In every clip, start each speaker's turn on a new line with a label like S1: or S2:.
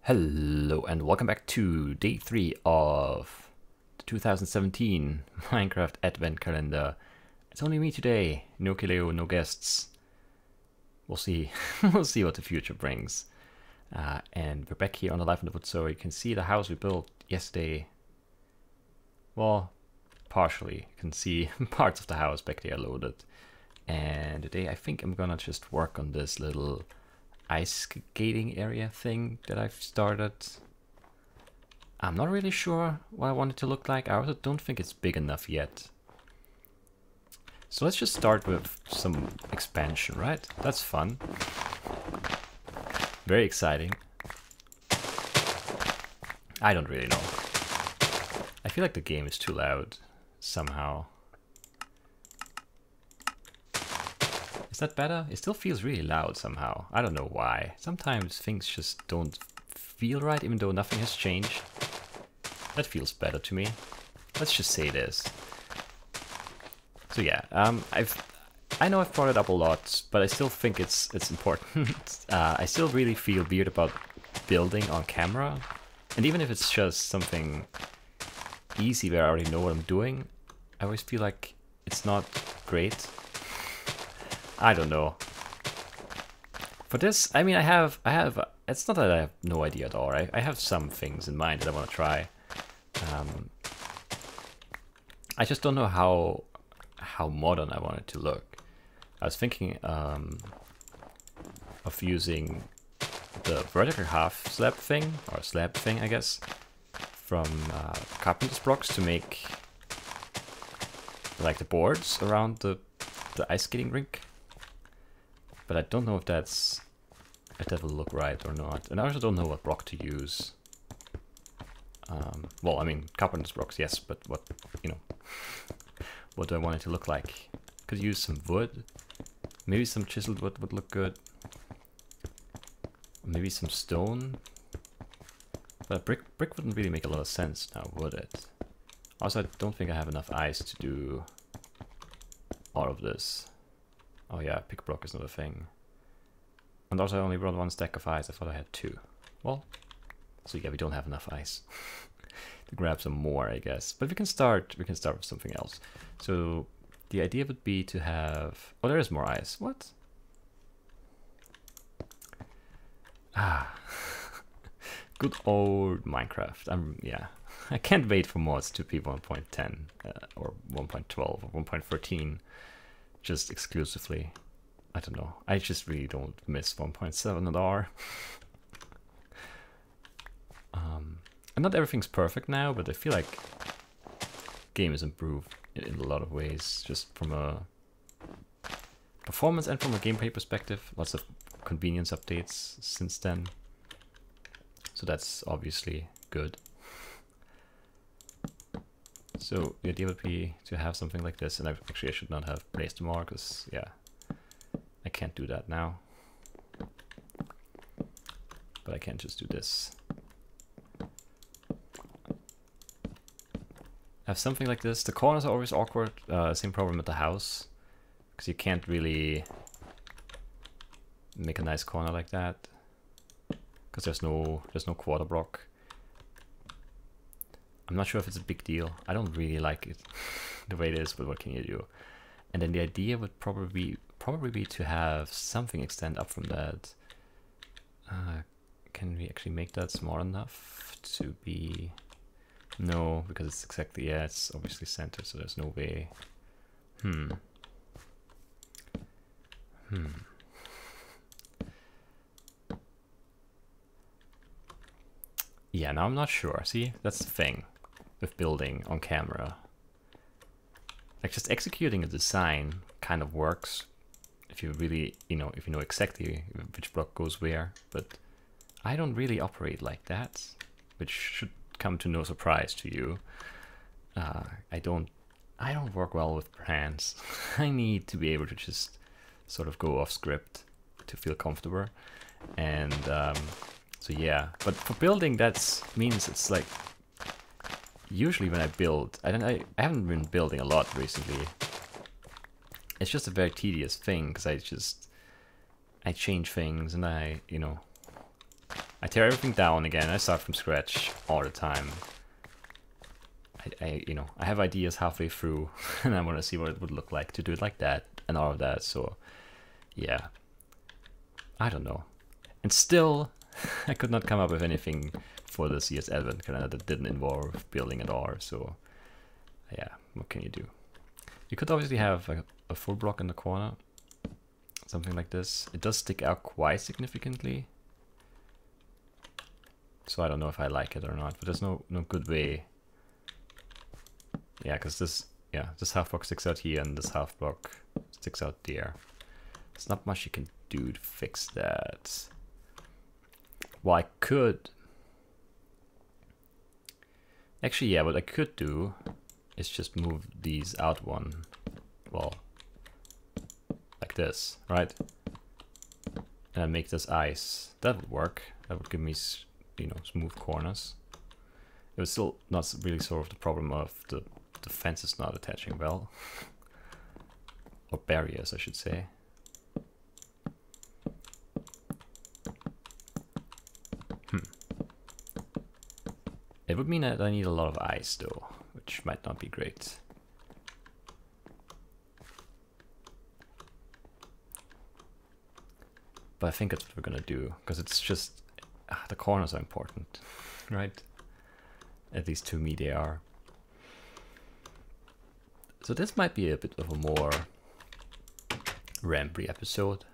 S1: Hello and welcome back to day 3 of the 2017 Minecraft Advent Calendar. It's only me today, no Kileo, no guests. We'll see. We'll see what the future brings. And we're back here on the Life in the Wood, so you can see the house we built yesterday. Well, partially. You can see parts of the house back there loaded. And today I think I'm gonna just work on this little ice skating area thing that I've started. I'm not really sure what I want it to look like. I also don't think it's big enough yet. So let's just start with some expansion, right? That's fun. Very exciting. I don't really know. I feel like the game is too loud somehow. Is that better? It still feels really loud somehow. I don't know why. Sometimes things just don't feel right even though nothing has changed. That feels better to me. Let's just say this. So yeah, I know I've brought it up a lot, but I still think it's important. I still really feel weird about building on camera. And even if it's just something easy where I already know what I'm doing, I always feel like it's not great. I don't know. For this, I mean, I have, it's not that I have no idea at all, right? I have some things in mind that I want to try. I just don't know how modern I want it to look. I was thinking of using the vertical half slab thing, or slab thing, I guess, from carpenter's blocks to make like the boards around the ice skating rink. But I don't know if that will look right or not. And I also don't know what block to use. Well, I mean, carpenter's blocks, yes, but what, you know, what do I want it to look like? Could use some wood. Maybe some chiseled wood would look good. Maybe some stone. But brick wouldn't really make a lot of sense now, would it? Also, I don't think I have enough ice to do all of this. Oh yeah, pick block is not a thing. And also I only brought 1 stack of ice, I thought I had 2. Well, so yeah, we don't have enough ice to grab some more, I guess. But we can start with something else. So the idea would be to have, oh, there is more ice. What? Ah, good old Minecraft. Yeah, I can't wait for mods to be 1.10 or 1.12 or 1.13. Just exclusively. I don't know. I just really don't miss 1.7 at all. And not everything's perfect now, but I feel like game is improved in a lot of ways, just from a performance and from a gameplay perspective. Lots of convenience updates since then. So that's obviously good. So the idea would be to have something like this, and I should not have placed more, because yeah, I can't do that now. But I can just do this. Have something like this. The corners are always awkward. Same problem with the house, because you can't really make a nice corner like that, because there's no quarter block. I'm not sure if it's a big deal. I don't really like it the way it is, but what can you do? And then the idea would probably be to have something extend up from that. Can we actually make that small enough to be? No, because it's exactly, yeah, it's obviously centered, so there's no way. Yeah, now I'm not sure. See, that's the thing with building on camera. Like, just executing a design kind of works if you really, if you know exactly which block goes where, but I don't really operate like that, which should come to no surprise to you. I don't work well with plans. I need to be able to just sort of go off script to feel comfortable. And so yeah, but for building, that means it's like, usually when I build, I haven't been building a lot recently. It's just a very tedious thing, because I change things, and I tear everything down again. I start from scratch all the time. You know, I have ideas halfway through, and I want to see what it would look like to do it like that and all of that. So, yeah, I don't know. And still, I could not come up with anything for this year's Advent calendar that didn't involve building at all. So, yeah, what can you do? You could obviously have a full block in the corner, something like this. It does stick out quite significantly. So I don't know if I like it or not, but there's no good way. Yeah, because this half block sticks out here and this half block sticks out there. There's not much you can do to fix that. Well, I could. Actually, yeah, what I could do is just move these out one. Well, like this, right? And then make this ice. That would work. That would give me, you know, smooth corners. It would still not really solve the problem of the fences not attaching well. Or barriers, I should say. It would mean that I need a lot of ice though, which might not be great. But I think that's what we're gonna do, because it's just, the corners are important, right? At least to me they are. So this might be a bit of a more rambly episode.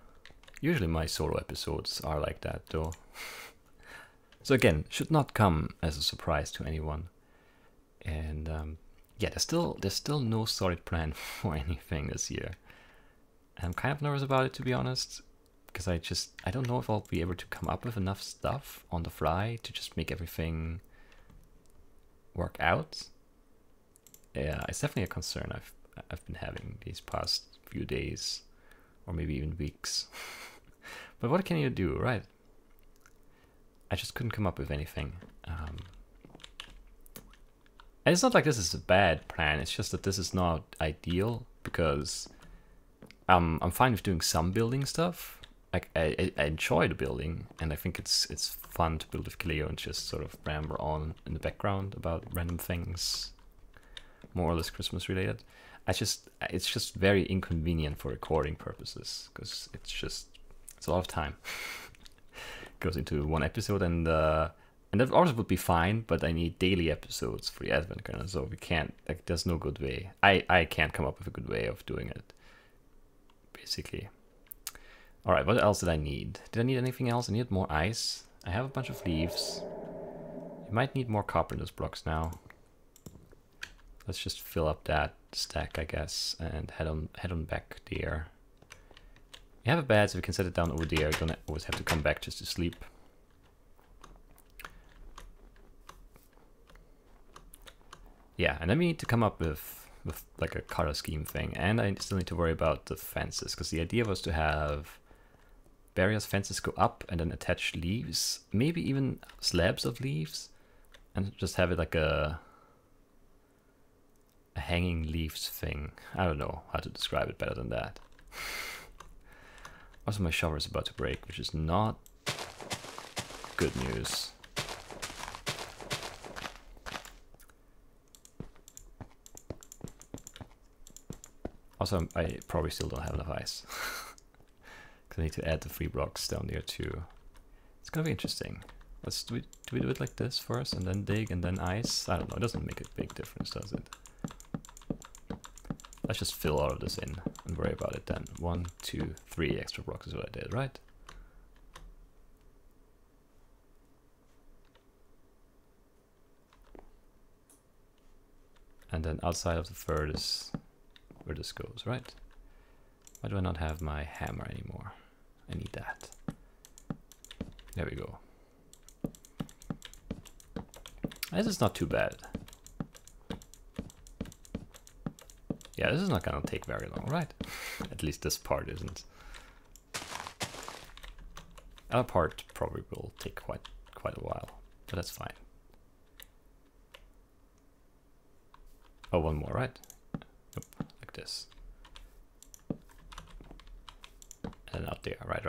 S1: Usually my solo episodes are like that though. So again, should not come as a surprise to anyone. And yeah, there's still no solid plan for anything this year. And I'm kind of nervous about it, to be honest, because I don't know if I'll be able to come up with enough stuff on the fly to just make everything work out. Yeah, it's definitely a concern I've been having these past few days, or maybe even weeks. But what can you do, right? I just couldn't come up with anything. And it's not like this is a bad plan, it's just that this is not ideal, because I'm fine with doing some building stuff. Like I enjoy the building, and I think it's fun to build with Cleo and just sort of ramble on in the background about random things, more or less Christmas related. It's just very inconvenient for recording purposes, because it's a lot of time. Goes into one episode, and that also would be fine, but I need daily episodes for the Advent calendar, so we can't, like, there's no good way. I can't come up with a good way of doing it, basically. Alright, what else did I need? Did I need anything else? I needed more ice. I have a bunch of leaves. You might need more carpenter's blocks now. Let's just fill up that stack, I guess, and head on back there. You have a bed, so we can set it down over there. You don't always have to come back just to sleep. Yeah, and then we need to come up with like a color scheme thing, and I still need to worry about the fences, because the idea was to have various fences go up and then attach leaves, maybe even slabs of leaves, and just have it like a hanging leaves thing. I don't know how to describe it better than that. Also, my shower is about to break, which is not good news. Also, I probably still don't have enough ice. Because I need to add the 3 blocks down there too. It's gonna be interesting. Do we do it like this first, and then dig, and then ice? I don't know, it doesn't make a big difference, does it? Let's just fill all of this in and worry about it then. 1, 2, 3 extra blocks is what I did, right? And then outside of the third is where this goes, right? Why do I not have my hammer anymore? I need that. There we go. This is not too bad. Yeah, this is not gonna take very long, right? At least this part isn't. Other part probably will take quite a while, but that's fine. Oh, one more, right? Nope, like this. And out there, right.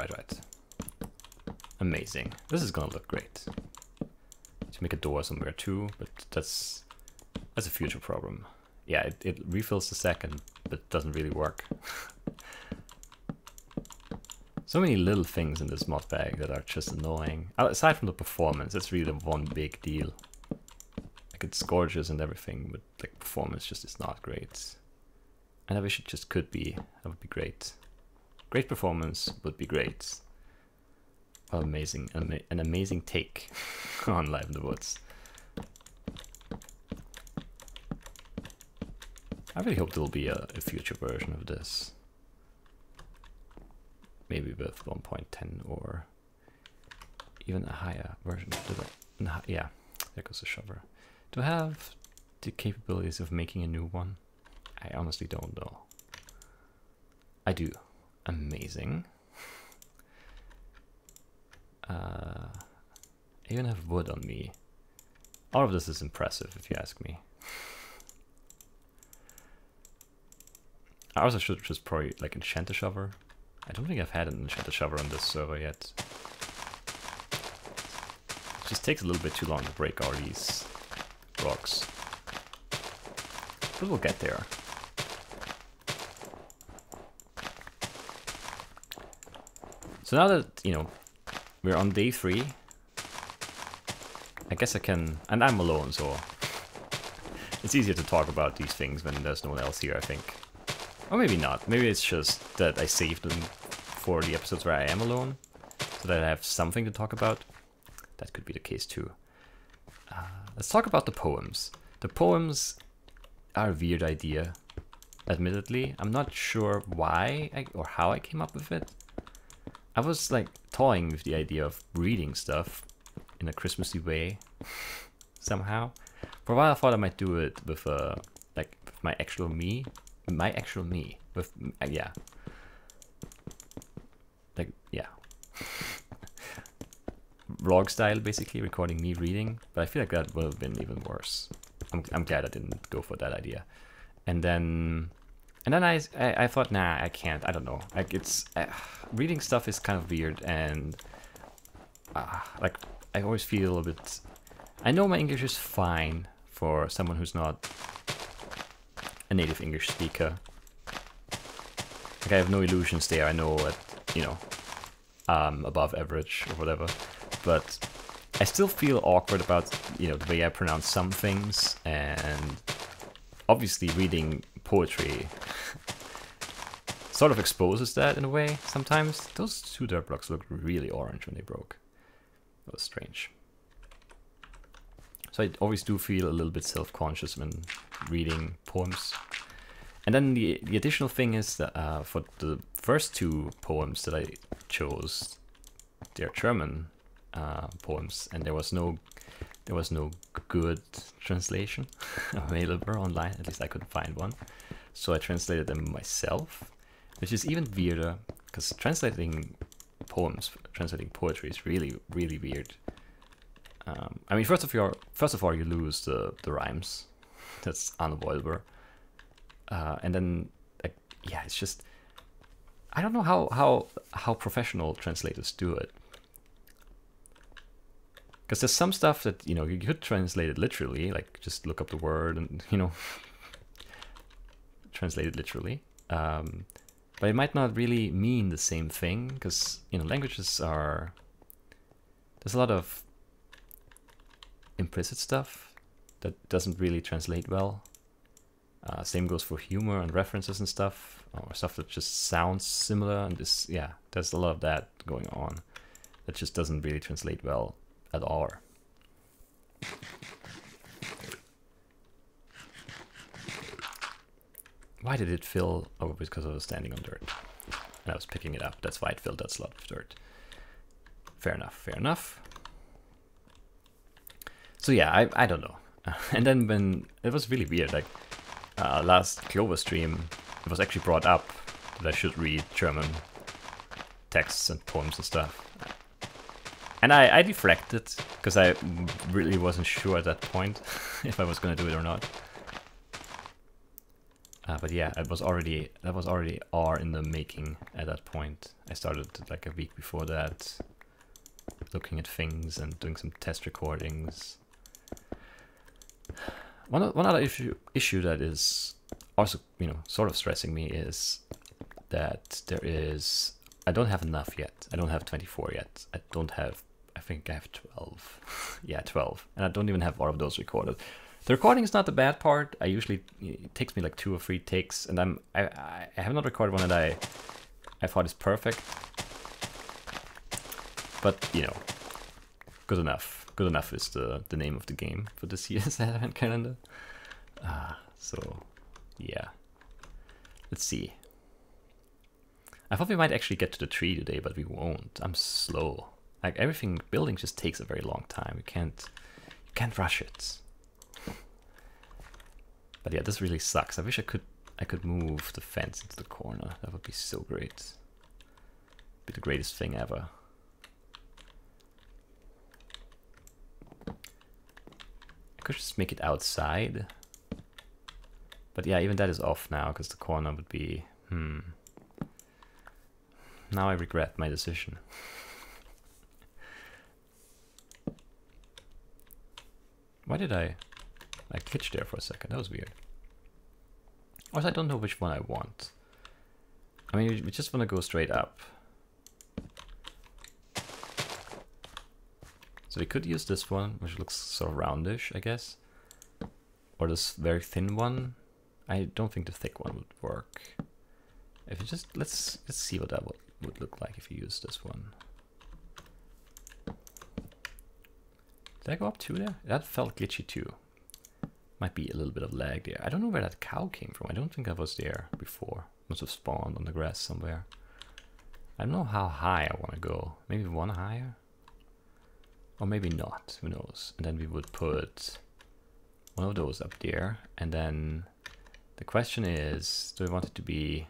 S1: Amazing. This is gonna look great. To make a door somewhere too, but that's a future problem. Yeah, it refills the second, but doesn't really work. So many little things in this mod bag that are just annoying. Aside from the performance, that's really the one big deal. Like, it's gorgeous and everything, but like performance just is not great. And I wish it just could be. That would be great. Great performance would be great. Oh, amazing. An amazing take on Live in the Woods. I really hope there will be a future version of this. Maybe with 1.10 or even a higher version. Yeah, there goes the shover. Do I have the capabilities of making a new one? I honestly don't know. I do. Amazing. I even have wood on me. All of this is impressive, if you ask me. I also should just probably like enchant a shover. I don't think I've had an enchanted shover on this server yet. It just takes a little bit too long to break all these rocks. But we'll get there. So now that, you know, we're on day 3, I guess I can, and I'm alone, so it's easier to talk about these things when there's no one else here, I think. Or maybe not. Maybe it's just that I saved them for the episodes where I am alone, so that I have something to talk about. That could be the case too. Let's talk about the poems. The poems are a weird idea, admittedly. I'm not sure why or how I came up with it. I was like toying with the idea of reading stuff in a Christmassy way somehow. For a while I thought I might do it with like with my actual me. With yeah. Like yeah. Vlog style, basically recording me reading, but I feel like that would have been even worse. I'm glad I didn't go for that idea. And then I thought, nah, I can't. I don't know. Like it's reading stuff is kind of weird, and like I always feel a bit. I know my English is fine for someone who's not a native English speaker. Like I have no illusions there. I know that, you know, above average or whatever, but I still feel awkward about, you know, the way I pronounce some things, and obviously reading poetry sort of exposes that in a way sometimes. Those 2 dirt blocks look really orange when they broke. That was strange. So I always do feel a little bit self-conscious when reading poems. And then the additional thing is that for the first 2 poems that I chose, they're German poems, and there was no good translation available online. At least I couldn't find one. So I translated them myself, which is even weirder, because translating poetry is really, really weird. I mean, first of all, you lose the rhymes. That's unavoidable. And then, like, yeah, it's just, I don't know how professional translators do it. Because there's some stuff that, you know, you could translate it literally, like just look up the word and, you know, translate it literally. But it might not really mean the same thing, because, you know, languages are, there's a lot of implicit stuff that doesn't really translate well. Same goes for humor and references and stuff, or stuff that just sounds similar, and this, yeah, there's a lot of that going on that just doesn't really translate well at all. Why did it fill? Oh, because I was standing on dirt and I was picking it up. That's why it filled that slot with dirt. Fair enough, fair enough. So yeah, I don't know. And then when it was really weird, like last Clover stream, it was actually brought up that I should read German texts and poems and stuff. And I deflected, because I really wasn't sure at that point if I was going to do it or not. But yeah, that was already R in the making at that point. I started like a week before that. looking at things and doing some test recordings. One other issue that is also, you know, sort of stressing me is that I don't have enough yet. I don't have 24 yet. I think I have 12. Yeah, 12. And I don't even have all of those recorded. The recording is not the bad part. It takes me like 2 or 3 takes, and I have not recorded one that I thought is perfect. But, you know, good enough. Good enough is the name of the game for this year's Advent Calendar. So, yeah. Let's see. I thought we might actually get to the tree today, but we won't. I'm slow. Like, building just takes a very long time. You can't rush it. But yeah, this really sucks. I wish I could move the fence into the corner. That would be so great. Be the greatest thing ever. I could just make it outside. But yeah, even that is off now, because the corner would be... Now I regret my decision. Why did I glitch there for a second? That was weird. Also, I don't know which one I want. I mean, we just want to go straight up. So we could use this one, which looks sort of roundish, I guess. Or this very thin one. I don't think the thick one would work. If you just let's see what that would look like if you use this one. Did I go up too there? That felt glitchy too. Might be a little bit of lag there. I don't know where that cow came from. I don't think I was there before. Must have spawned on the grass somewhere. I don't know how high I want to go. Maybe one higher? Or maybe not. Who knows? And then we would put one of those up there. And then the question is, do we want it to be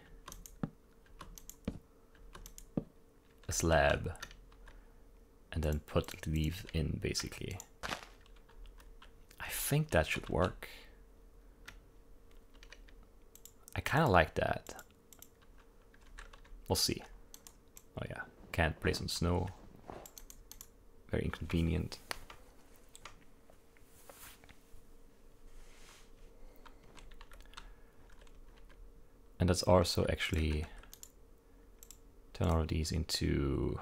S1: a slab? And then put the leaves in, basically. I think that should work. I kind of like that. We'll see. Oh yeah, can't place on snow. Very inconvenient. And let's also actually turn all of these into...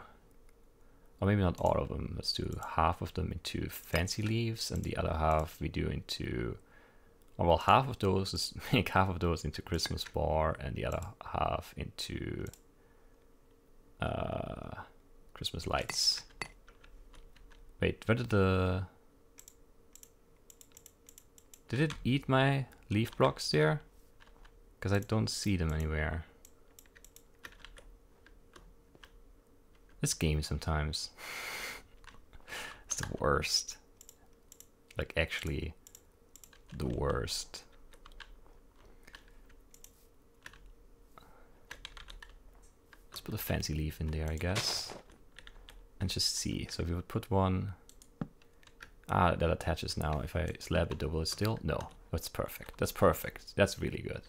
S1: Or maybe not all of them. Let's do half of them into fancy leaves, and the other half we do into, or well, half of those is make half of those into Christmas bar, and the other half into Christmas lights. Wait, where did it eat my leaf blocks there? Because I don't see them anywhere. This game sometimes it's the worst. Like, actually the worst. Let's put a fancy leaf in there, I guess. And just see. So if we would put one... Ah, that attaches now. If I slab it, will it still? No. That's perfect. That's perfect. That's really good.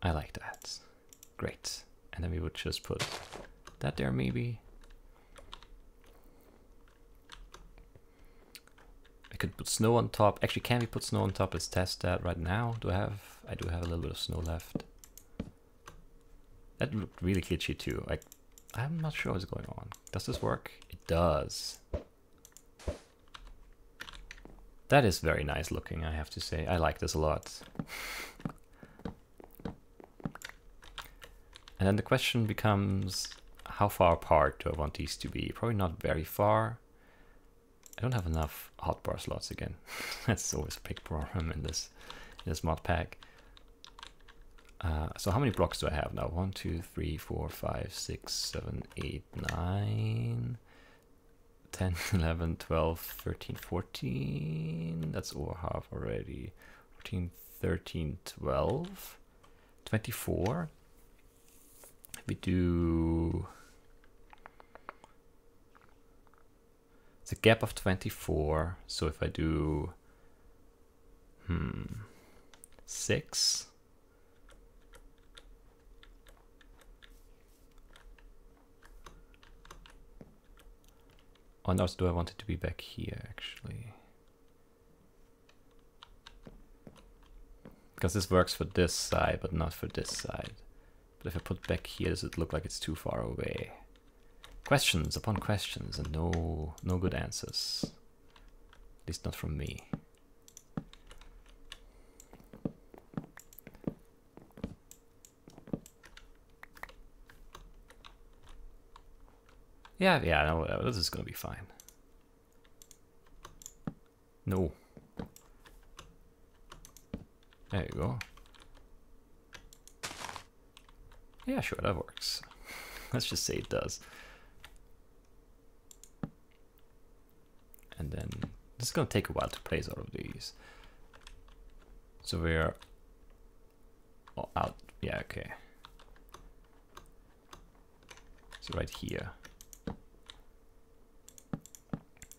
S1: I like that. Great. And then we would just put... that there, maybe. I could put snow on top. Actually, can we put snow on top? Let's test that right now. I do have a little bit of snow left. That looked really glitchy too. I'm not sure what's going on. Does this work? It does. That is very nice looking, I have to say. I like this a lot. And then the question becomes, how far apart do I want these to be? Probably not very far. I don't have enough hotbar slots again. That's always a big problem in this mod pack. So how many blocks do I have now? 1, 2, 3, 4, 5, 6, 7, 8, 9, 10, 11, 12, 13, 14. That's over half already. 14, 13, 12, 24. We do... It's a gap of 24, so if I do 6, Or not, do I want it to be back here, actually? Because this works for this side, but not for this side. But if I put back here, does it look like it's too far away? Questions upon questions, and no good answers. At least not from me. Yeah, no, this is gonna be fine. No. There you go. Yeah, sure, that works. Let's just say it does. And then this is gonna take a while to place all of these. So we're out. Yeah, okay. So right here.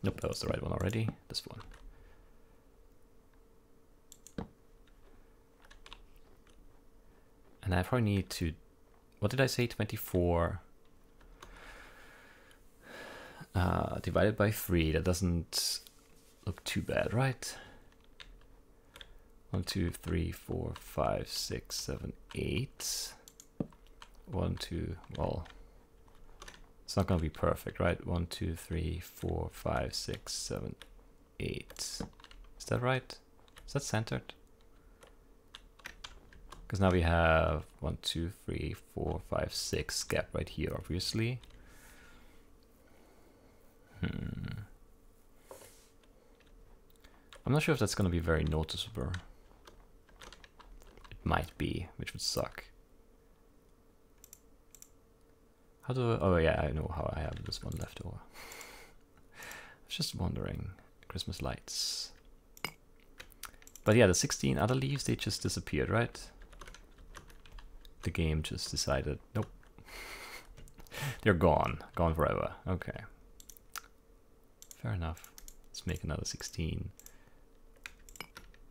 S1: Nope, that was the right one already. This one. And I probably need to, what did I say, 24 divided by 3. That doesn't look too bad, right? 1, 2, 3, 4, 5, 6, 7, 8. 1, 2, well, it's not going to be perfect, right? 1, 2, 3, 4, 5, 6, 7, 8. Is that right? Is that centered? Because now we have 1, 2, 3, 4, 5, 6 gap right here, obviously. I'm not sure if that's going to be very noticeable. It might be, which would suck. How do I, oh yeah, I know how I have this one left over. I was just wondering, Christmas lights. But yeah, the 16 other leaves, they just disappeared, right? The game just decided, nope. They're gone forever. Okay. Fair enough. Let's make another 16.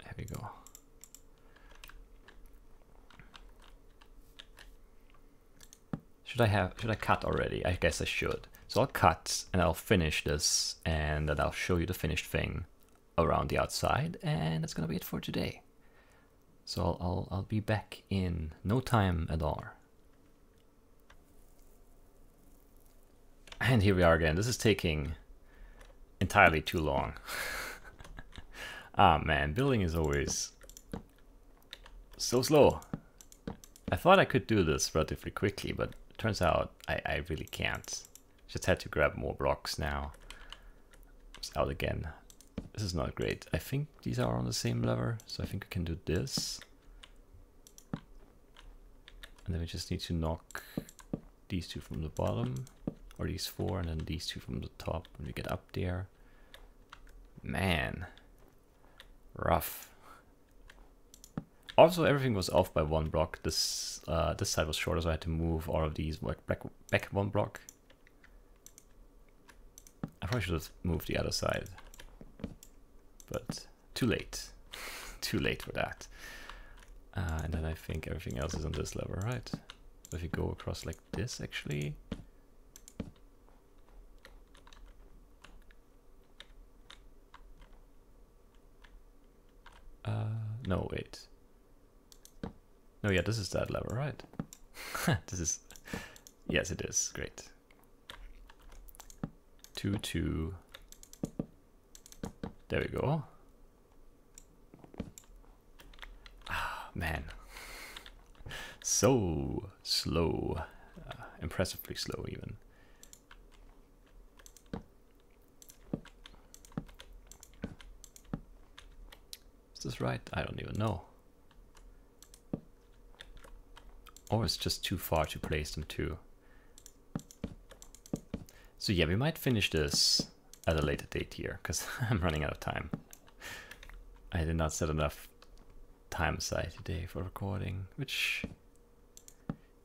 S1: There we go. Should I cut already? I guess I should. So I'll cut and I'll finish this, and then I'll show you the finished thing around the outside, and that's gonna be it for today. So I'll be back in no time at all. And here we are again. This is taking entirely too long. Ah man, building is always so slow. I thought I could do this relatively quickly, but it turns out I really can't. Just had to grab more blocks now. It's out again. This is not great. I think these are on the same level, so I think we can do this. And then we just need to knock these 2 from the bottom, or these 4, and then these 2 from the top when we get up there. Man, rough. Also, everything was off by 1 block. This this side was shorter, so I had to move all of these back 1 block. I probably should have moved the other side, but too late. Too late for that. And then I think everything else is on this level, right? So if you go across like this, actually. No, wait. No, yeah, this is that level, right? This is, yes, it is. Great. 2, 2. There we go. Ah, man. So slow. Impressively slow, even. Is this right? I don't even know. Or it's just too far to place them too. So yeah, we might finish this at a later date here, because I'm running out of time. I did not set enough time aside today for recording, which,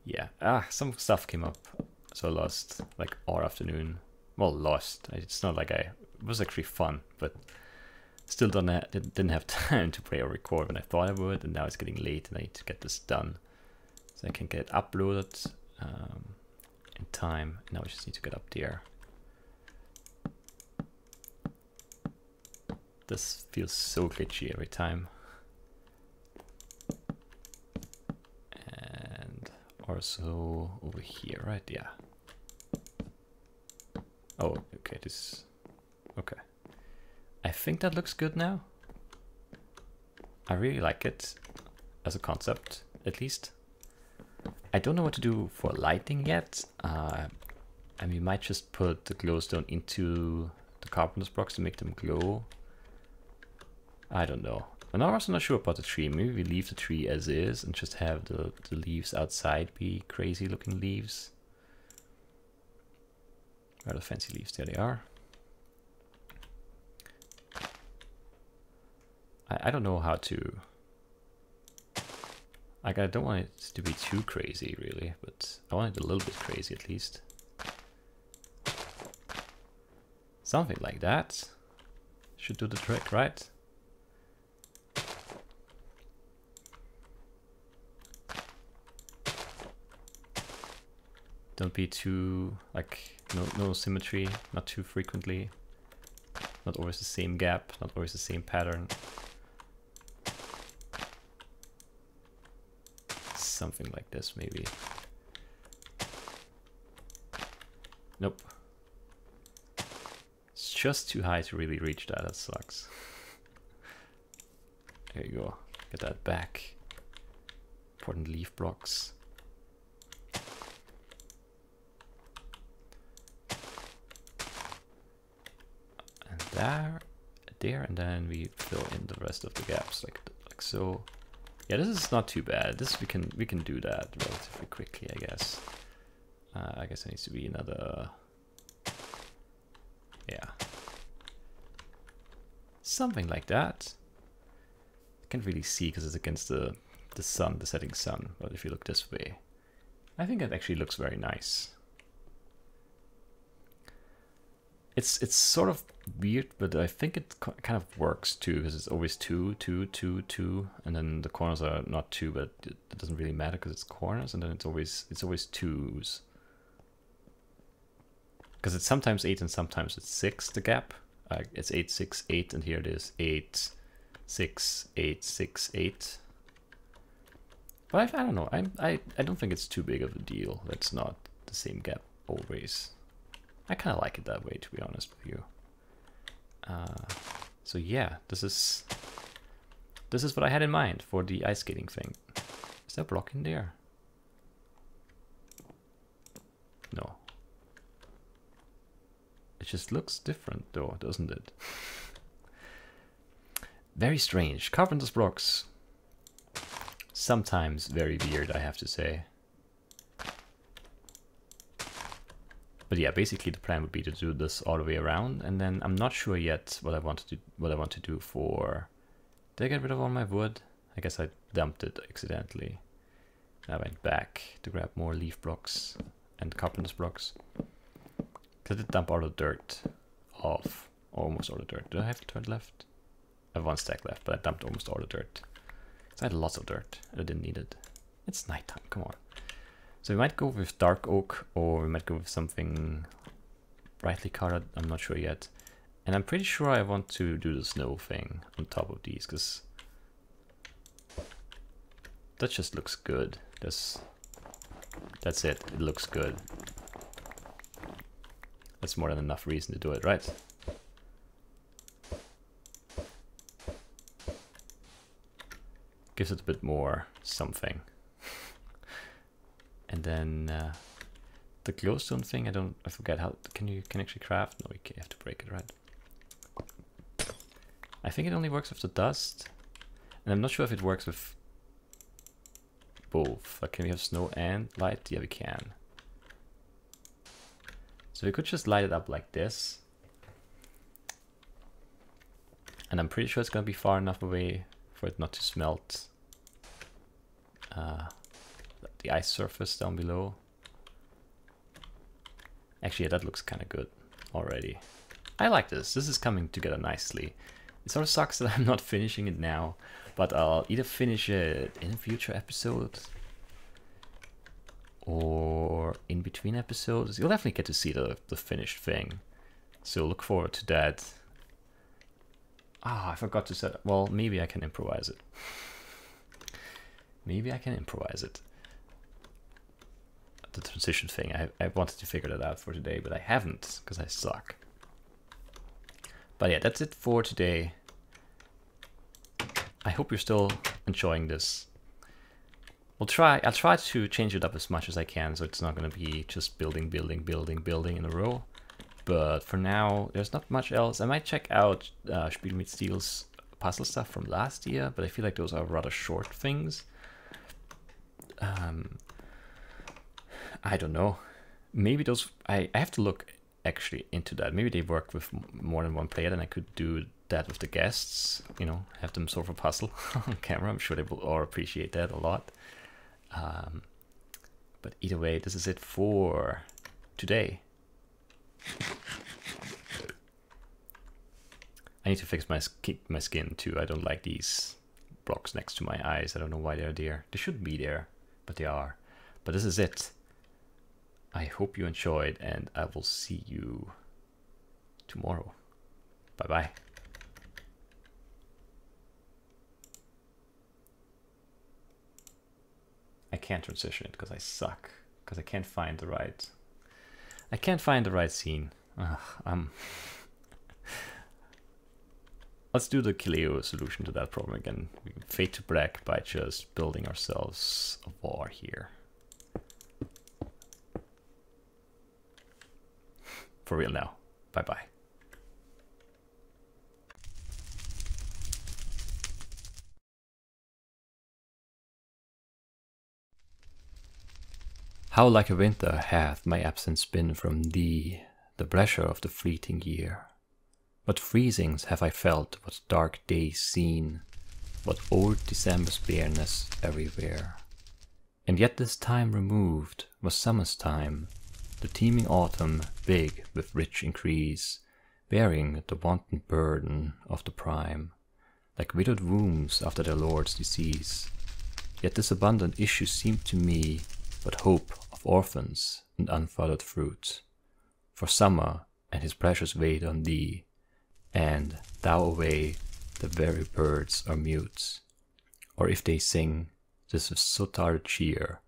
S1: yeah, some stuff came up, so I lost like all afternoon. Well, lost. It's not like it was actually fun, but still didn't have time to play or record when I thought I would, and now it's getting late and I need to get this done so I can get it uploaded in time. Now I just need to get up there. This feels so glitchy every time. And also over here, right? Yeah. Oh, okay, this... Okay. I think that looks good now. I really like it as a concept, at least. I don't know what to do for lighting yet. And we might just put the glowstone into the carpenter's blocks to make them glow. I don't know. I'm also not sure about the tree. Maybe we leave the tree as is and just have the leaves outside be crazy looking leaves. Where are the fancy leaves? There they are. I don't know how to... Like, I don't want it to be too crazy, really, but I want it a little bit crazy at least. Something like that should do the trick, right? Don't be too, like, no symmetry, not too frequently. Not always the same gap, not always the same pattern. Something like this, maybe. Nope. It's just too high to really reach that. That sucks. There you go. Get that back. Important leaf blocks. And there, and then we fill in the rest of the gaps like so. Yeah, this is not too bad. This we can do that relatively quickly, I guess. I guess there needs to be another. Yeah, something like that. I can't really see because it's against the sun, the setting sun. But if you look this way, I think it actually looks very nice. It's sort of weird, but I think it kind of works too, because it's always 2, 2, 2, 2, and then the corners are not 2, but it doesn't really matter because it's corners, and then it's always 2s. Because it's sometimes 8 and sometimes it's 6, the gap. It's 8, 6, 8, and here it is 8, 6, 8, 6, 8. But I don't know. I don't think it's too big of a deal. That's not the same gap always. I kind of like it that way, to be honest with you. So yeah, this is what I had in mind for the ice skating thing. Is there a block in there? No. It just looks different though, doesn't it? Very strange. Carpenter's blocks. Sometimes very weird, I have to say. But yeah, basically the plan would be to do this all the way around, and then I'm not sure yet what I want to do for... Did I get rid of all my wood? I guess I dumped it accidentally. I went back to grab more leaf blocks and carpenter's blocks. Because I did dump all the dirt off, almost all the dirt. Do I have dirt left? I have 1 stack left, but I dumped almost all the dirt. So I had lots of dirt, and I didn't need it. It's nighttime, come on. So we might go with dark oak, or we might go with something brightly colored. I'm not sure yet. And I'm pretty sure I want to do the snow thing on top of these, because that just looks good. That's it. It looks good. That's more than enough reason to do it, right? Gives it a bit more something. And then the glowstone thing, I forget how, can you actually craft? No, you have to break it, right? I think it only works with the dust. And I'm not sure if it works with both. Like, can we have snow and light? Yeah, we can. So we could just light it up like this. And I'm pretty sure it's going to be far enough away for it not to smelt the ice surface down below. Actually, yeah, that looks kind of good already. I like this. This is coming together nicely. It sort of sucks that I'm not finishing it now, but I'll either finish it in a future episode or in between episodes. You'll definitely get to see the finished thing. So look forward to that. Ah, I forgot to set. Well, maybe I can improvise it. Maybe I can improvise it. The transition thing. I wanted to figure that out for today, but I haven't because I suck. But yeah, that's it for today. I hope you're still enjoying this. I'll try to change it up as much as I can, so it's not going to be just building in a row. But for now, there's not much else. I might check out Spiel mit Steel's puzzle stuff from last year, but I feel like those are rather short things. I don't know. Maybe those... I have to look actually into that. Maybe they work with more than one player, then I could do that with the guests. You know, have them solve a puzzle on camera. I'm sure they will all appreciate that a lot. But either way, this is it for today. I need to fix my skin too. I don't like these blocks next to my eyes. I don't know why they're there. They shouldn't be there, but they are. But this is it. I hope you enjoyed, and I will see you tomorrow. Bye-bye. I can't transition it because I suck. Because I can't find the right... I can't find the right scene. Let's do the Kileo solution to that problem again. We can fade to black by just building ourselves a war here. For real now. Bye-bye. How like a winter hath my absence been from thee, the pleasure of the fleeting year. What freezings have I felt, what dark days seen, what old December's bareness everywhere. And yet this time removed was summer's time, the teeming autumn big with rich increase, bearing the wanton burden of the prime, like widowed wombs after their lord's decease. Yet this abundant issue seemed to me but hope of orphans and unfathered fruit. For summer and his pleasures wait on thee, and thou away the very birds are mute. Or if they sing, 'tis with so tired cheer,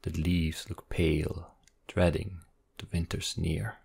S1: that leaves look pale, dreading the winter's near.